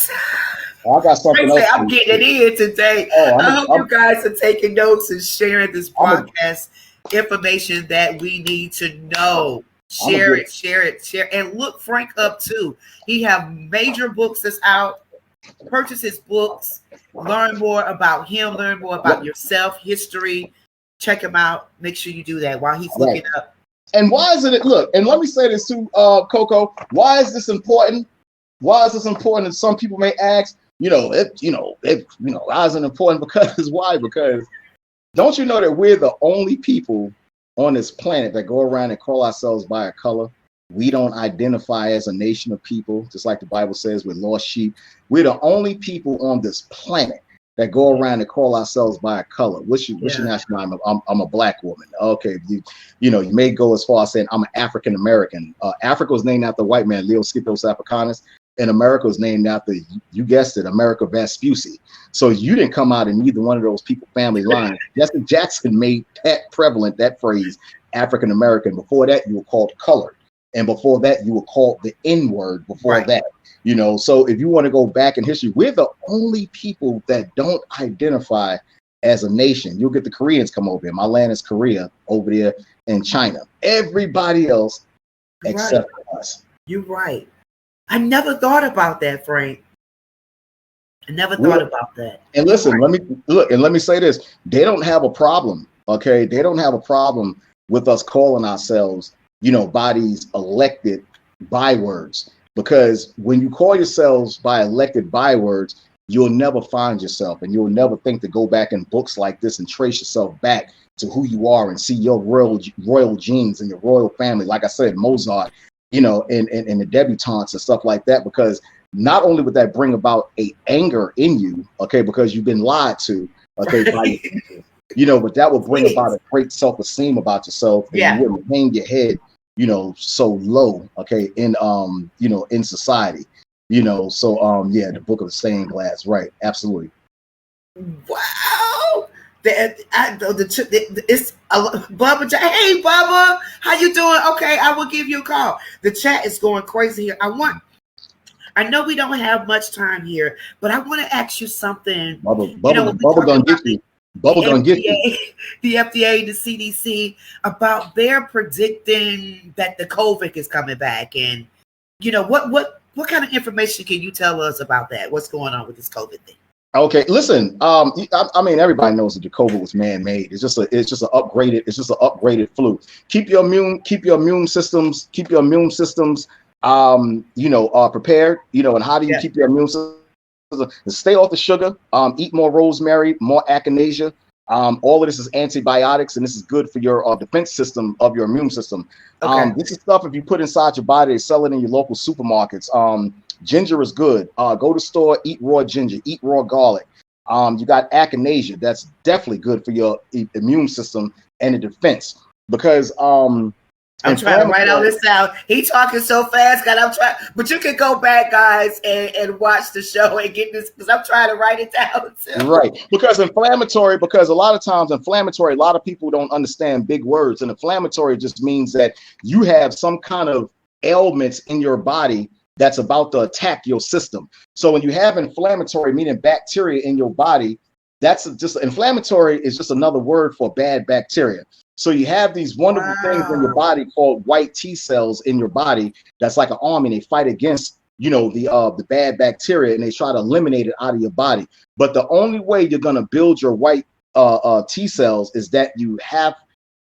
got something else. I'm getting it in today. I hope you guys are taking notes and sharing this broadcast information that we need to know. Share it. And look Frank up too. He have major books that's out. Purchase his books. Learn more about him. Learn more about yourself, history. Check him out. Make sure you do that while he's looking up. And why is it? Look, and let me say this too, CoCo. Why is this important? Why is this important? And some people may ask, why is it important? Because why? Because don't you know that we're the only people on this planet that go around and call ourselves by a color? We don't identify as a nation of people, just like the Bible says, we're lost sheep. We're the only people on this planet that go around and call ourselves by a color. What's your nationality? I'm a Black woman. Okay, you may go as far as saying I'm an African American. Africa was named after a white man, Leo Scipios Africanus, and America was named after, you guessed it, America Vespucci. So you didn't come out in either one of those people family lines. Jesse Jackson made that prevalent, that phrase, African American. Before that, you were called colored. And before that, you were called the N-word before that. So if you want to go back in history, we're the only people that don't identify as a nation. You'll get the Koreans come over here. My land is Korea over there in China. Everybody else except us. You're right. I never thought about that, Frank. I never thought about that. And listen, let me say this. They don't have a problem, okay? They don't have a problem with us calling ourselves, by these elected bywords. Because when you call yourselves by elected bywords, you'll never find yourself, and you'll never think to go back in books like this and trace yourself back to who you are and see your royal genes and your royal family. Like I said, Mozart, and the debutantes and stuff like that, because not only would that bring about a anger in you, okay, because you've been lied to, okay, by your people, but that will bring about a great self-esteem about yourself, and you wouldn't hang your head, so low, okay, in in society, the Book of the Stained Glass, right? Absolutely. Wow. It's Bubba. Hey, Bubba, how you doing? Okay, I will give you a call. The chat is going crazy here. I know we don't have much time here, but I want to ask you something. Bubba gonna get you. Bubba gonna get you. The FDA, the CDC, about their predicting that the COVID is coming back, and what kind of information can you tell us about that? What's going on with this COVID thing? Okay, listen. I mean, everybody knows that the COVID was man-made. It's just an upgraded flu. Keep your immune systems. Prepared. And how do you keep your immune system? Stay off the sugar. Eat more rosemary, more echinacea. All of this is antibiotics, and this is good for your defense system of your immune system. Okay. This is stuff if you put inside your body, they sell it in your local supermarkets. Ginger is good. Go to the store, eat raw ginger, eat raw garlic. You got echinacea. That's definitely good for your immune system and the defense. Because I'm trying to write all this out. He talking so fast, God. I'm trying, but you can go back, guys, and watch the show and get this, because I'm trying to write it down too. Right, because a lot of times inflammatory, a lot of people don't understand big words, and inflammatory just means that you have some kind of ailments in your body that's about to attack your system. So when you have inflammatory, meaning bacteria in your body, that's just inflammatory is just another word for bad bacteria. So you have these wonderful things in your body called white T cells in your body. That's like an army, and they fight against, you know, the bad bacteria, and they try to eliminate it out of your body. But the only way you're gonna build your white T cells is that you have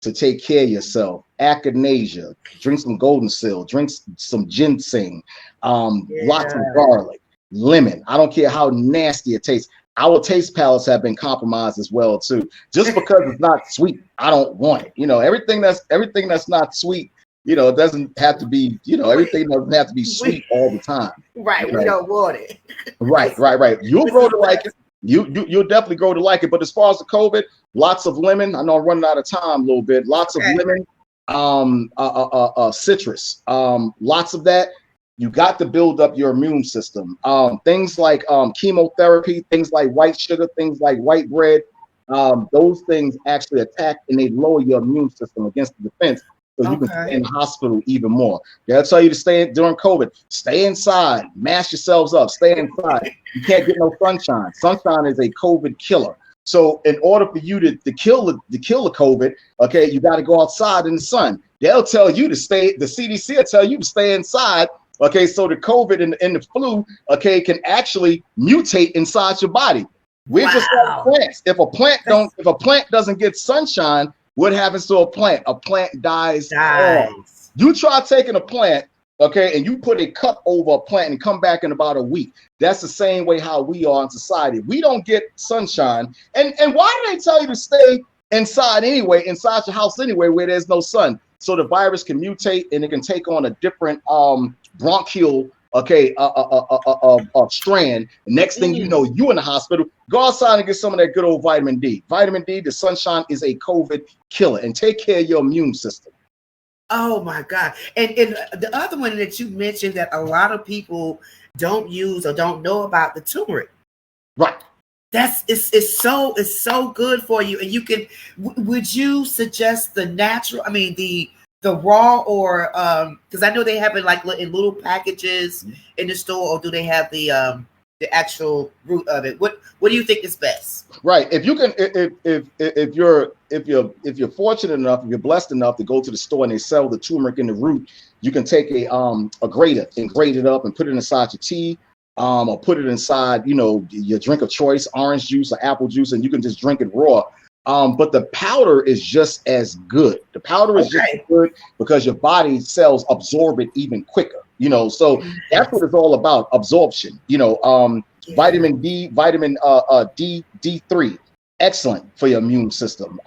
to take care of yourself. Echinacea, drink some golden seal, drink some ginseng, lots of garlic, lemon. I don't care how nasty it tastes. Our taste palates have been compromised as well too. Just because it's not sweet, I don't want it. You know, everything that's not sweet, you know, it doesn't have to be, you know, everything doesn't have to be sweet all the time. Right, we don't want it. Right. You'll grow to like it. You'll definitely grow to like it. But as far as the COVID, lots of lemon. I know I'm running out of time a little bit. Lots of lemon, citrus, lots of that. You got to build up your immune system. Things like chemotherapy, things like white sugar, things like white bread, those things actually attack and they lower your immune system against the defense. So you can stay in the hospital even more. They'll tell you to stay during COVID. Stay inside. Mask yourselves up. Stay inside. You can't get no sunshine. Sunshine is a COVID killer. So in order for you to kill the COVID, okay, you got to go outside in the sun. They'll tell you to stay. The CDC will tell you to stay inside. Okay, so the COVID and the flu, okay, can actually mutate inside your body. We're just like plants. If a plant doesn't get sunshine, what happens to a plant? A plant dies. You try taking a plant, okay, and you put a cup over a plant and come back in about a week. That's the same way how we are in society. We don't get sunshine. And why do they tell you to stay inside anyway, inside your house anyway, where there's no sun? So the virus can mutate and it can take on a different bronchial, strand. Next thing you know, you in the hospital. Go outside and get some of that good old vitamin D. Vitamin D, the sunshine is a COVID killer. And take care of your immune system. Oh my God. And the other one that you mentioned that a lot of people don't use or don't know about, the turmeric. Right. It's so good for you. And you can, would you suggest the natural, I mean, the raw, or because I know they have it like in little packages in the store, or do they have the actual root of it? What do you think is best? Right. If you can, if you're fortunate enough, if you're blessed enough to go to the store and they sell the turmeric in the root, you can take a grater and grate it up and put it inside your tea, or put it inside, you know, your drink of choice, orange juice or apple juice, and you can just drink it raw. But the powder is just as good. The powder is just as good because your body cells absorb it even quicker. You know, so that's what it's all about, absorption. You know, vitamin D, D3, excellent for your immune system.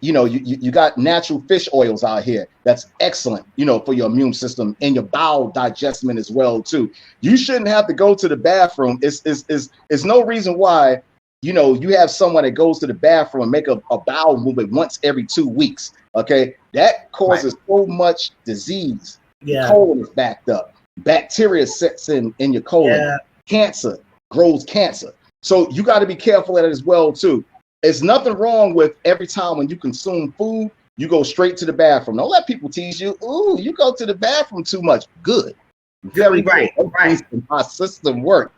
You know, you got natural fish oils out here. That's excellent, you know, for your immune system and your bowel digestion as well too. You shouldn't have to go to the bathroom. It's no reason why, you know, you have someone that goes to the bathroom and make a bowel movement once every 2 weeks. Okay, that causes so much disease. The colon is backed up. Bacteria sets in your colon. Cancer grows cancer. So you got to be careful of that as well too. There's nothing wrong with every time when you consume food, you go straight to the bathroom. Don't let people tease you. Ooh, you go to the bathroom too much. Good. Very right. Good. Right. My system work.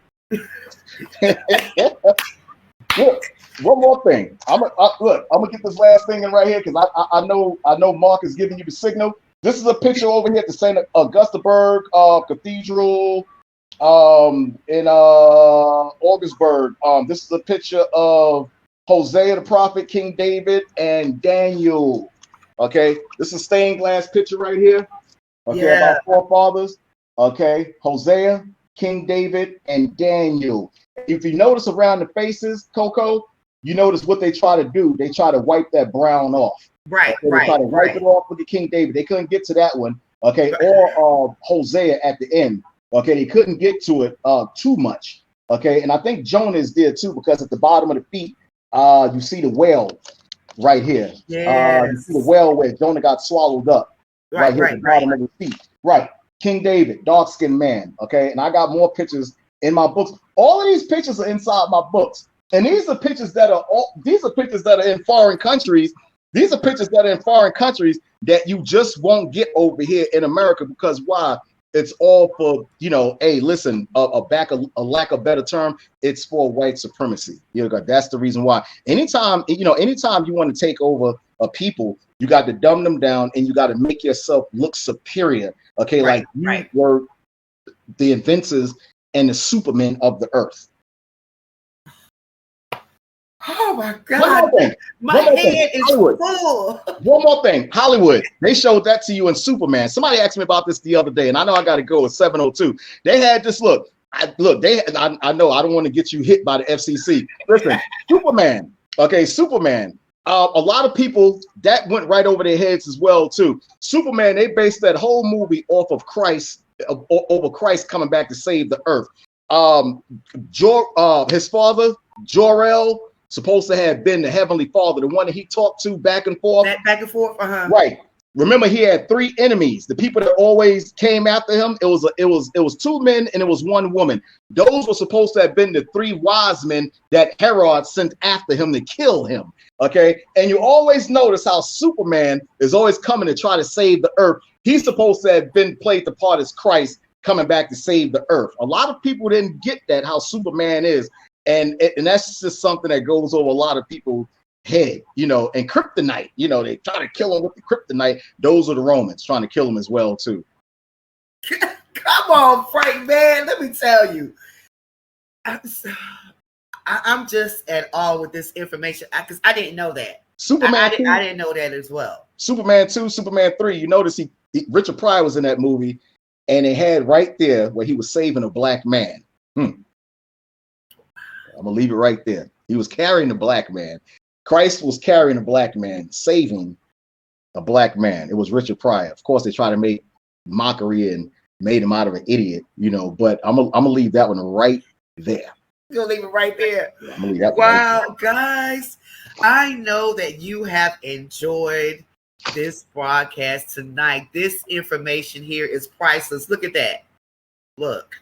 Look, one more thing. I'm gonna get this last thing in right here because I know Mark is giving you the signal. This is a picture over here at the St. Augustaburg Cathedral in Augsburg. This is a picture of Hosea the prophet, King David, and Daniel. Okay, this is a stained glass picture right here. Okay, about forefathers. Okay, Hosea, King David, and Daniel. If you notice around the faces, CoCo, you notice what they try to do. They try to wipe that brown off. Right, okay, they try to wipe it off with the King David. They couldn't get to that one. Okay, or Hosea at the end. Okay, they couldn't get to it too much. Okay, and I think Jonah is there too because at the bottom of the feet, you see the whale right here. You see the whale where Jonah got swallowed up. Right here at the bottom of the feet. Right. King David, dark-skinned man. Okay, and I got more pictures in my books. All of these pictures are inside my books, and these are pictures that are in foreign countries. These are pictures that are in foreign countries that you just won't get over here in America because why? It's all for, you know, hey, listen, a lack of better term, it's for white supremacy. You know, that's the reason why. Anytime you want to take over a people, You got to dumb them down, and you got to make yourself look superior. Okay, like you were the inventors and the Superman of the earth. Oh my God! My head is full. One more thing, Hollywood. They showed that to you in Superman. Somebody asked me about this the other day, and I know I got to go at 7:02. They had this look. I know I don't want to get you hit by the FCC. Listen, Superman. Okay, Superman. A lot of people that went right over their heads as well too. Superman. They based that whole movie off of Christ, over Christ coming back to save the earth. His father Jor-El, supposed to have been the Heavenly Father, the one that he talked to back and forth. Right. Remember, he had 3 enemies. The people that always came after him. It was 2 men and it was 1 woman. Those were supposed to have been the 3 wise men that Herod sent after him to kill him. Okay, and you always notice how Superman is always coming to try to save the earth. He's supposed to have been played the part as Christ coming back to save the earth. A lot of people didn't get that, how Superman is. And that's just something that goes over a lot of people's head, and kryptonite, they try to kill him with the kryptonite. Those are the Romans trying to kill him as well, too. Come on, Frank, man. Let me tell you. I'm just at awe with this information because I didn't know that. Superman I didn't know that as well. Superman 2, Superman 3. You notice Richard Pryor was in that movie, and they had right there where he was saving a black man. I'm gonna leave it right there. He was carrying a black man. Christ was carrying a black man, saving a black man. It was Richard Pryor. Of course, they try to make mockery and made him out of an idiot, but I'm gonna leave that one right there. You're gonna leave it right there. Yeah, I'm gonna leave that one wow, right there. Guys, I know that you have enjoyed this broadcast tonight. This information here is priceless. Look at that. Look.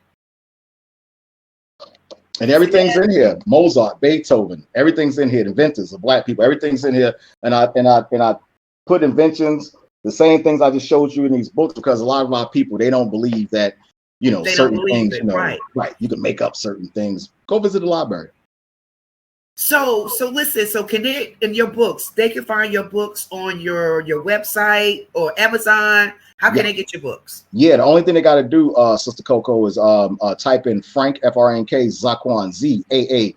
And everything's in here. Mozart, Beethoven, everything's in here. The inventors, the black people, everything's in here. And I put inventions, the same things I just showed you in these books, because a lot of our people, they don't believe that, they certain things, right. You can make up certain things. Go visit the library. So listen, so can they, in your books, they can find your books on your website or Amazon. How can they get your books? Yeah, the only thing they got to do, Sister CoCo, is type in Frank, F-R-N-K, Zaaqan, Z-A-A-Q-A-N,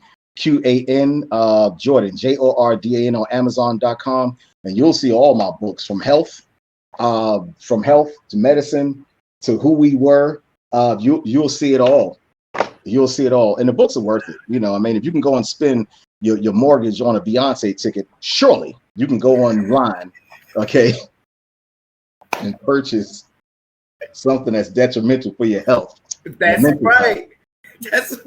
Jordan, J-O-R-D-A-N on Amazon.com, and you'll see all my books from health to medicine to who we were. You'll see it all. You'll see it all, and the books are worth it. If you can go and spend your mortgage on a Beyonce ticket, surely you can go online, okay, and purchase something that's detrimental for your health. That's right. Health.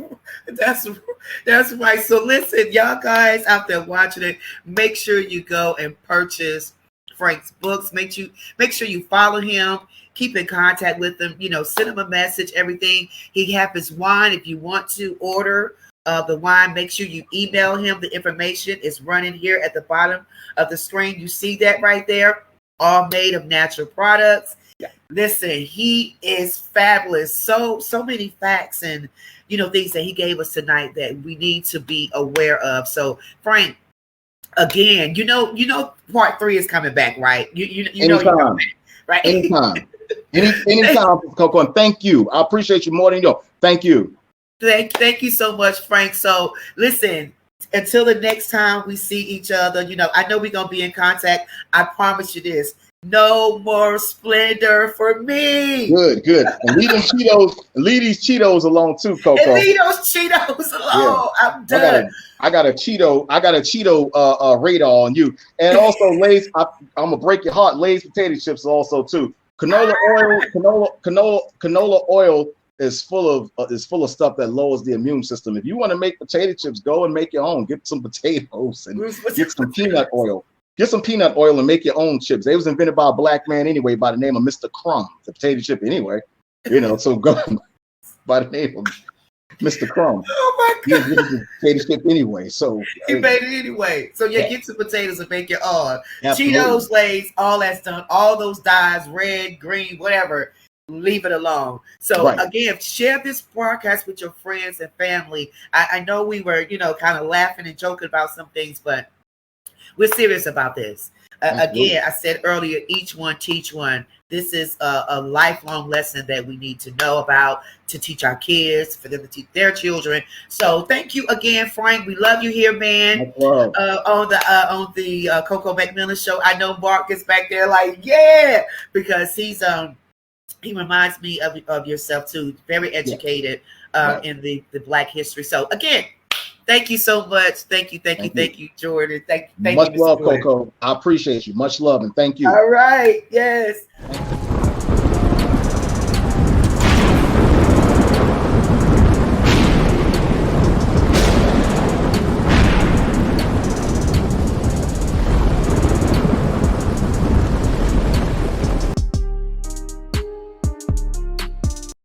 That's right. So listen, y'all guys out there watching it, make sure you go and purchase Frank's books. Make sure you follow him. Keep in contact with him. Send him a message. Everything. He have his wine. If you want to order the wine, make sure you email him. The information is running here at the bottom of the screen. You see that right there. All made of natural products. Yeah. Listen, he is fabulous. So many facts and things that he gave us tonight that we need to be aware of. So Frank, again, part 3 is coming back, right? You know you're coming back, right? Anytime. Anytime, CoCo. And thank you. I appreciate you more than you know. Thank you. Thank you so much, Frank. So listen. Until the next time we see each other, I know we're going to be in contact. I promise you this. No more splendor for me. Good. And leave these Cheetos alone too, CoCo. And leave those Cheetos alone. Yeah. I'm done. I got a Cheeto radar on you. And also Lay's, I'm gonna break your heart. Lay's potato chips also too. Canola oil is full of stuff that lowers the immune system. If you want to make potato chips, go and make your own. Get some potatoes and get some peanut oil. Get some peanut oil and make your own chips. They was invented by a black man anyway, by the name of Mr. Crumb, the potato chip anyway. So go by the name of Mr. Crumb. Oh my God. He invented the potato chip anyway. So he made it anyway. So get some potatoes and make your own. Cheetos, Lay's, all that's done. All those dyes, red, green, whatever. Leave it alone. So again, share this broadcast with your friends and family. I know we were, kind of laughing and joking about some things, but we're serious about this. Again, I said earlier, each one teach one. This is a lifelong lesson that we need to know about, to teach our kids, for them to teach their children. So thank you again, Frank. We love you here, man. On the CoCo McMillan show. I know Mark is back there like, yeah, because he reminds me of yourself too. Very educated in the Black history. So again, thank you so much. Thank you, Jordan. Thank you. Much Mr. love, Jordan. CoCo. I appreciate you. Much love and thank you. All right. Yes.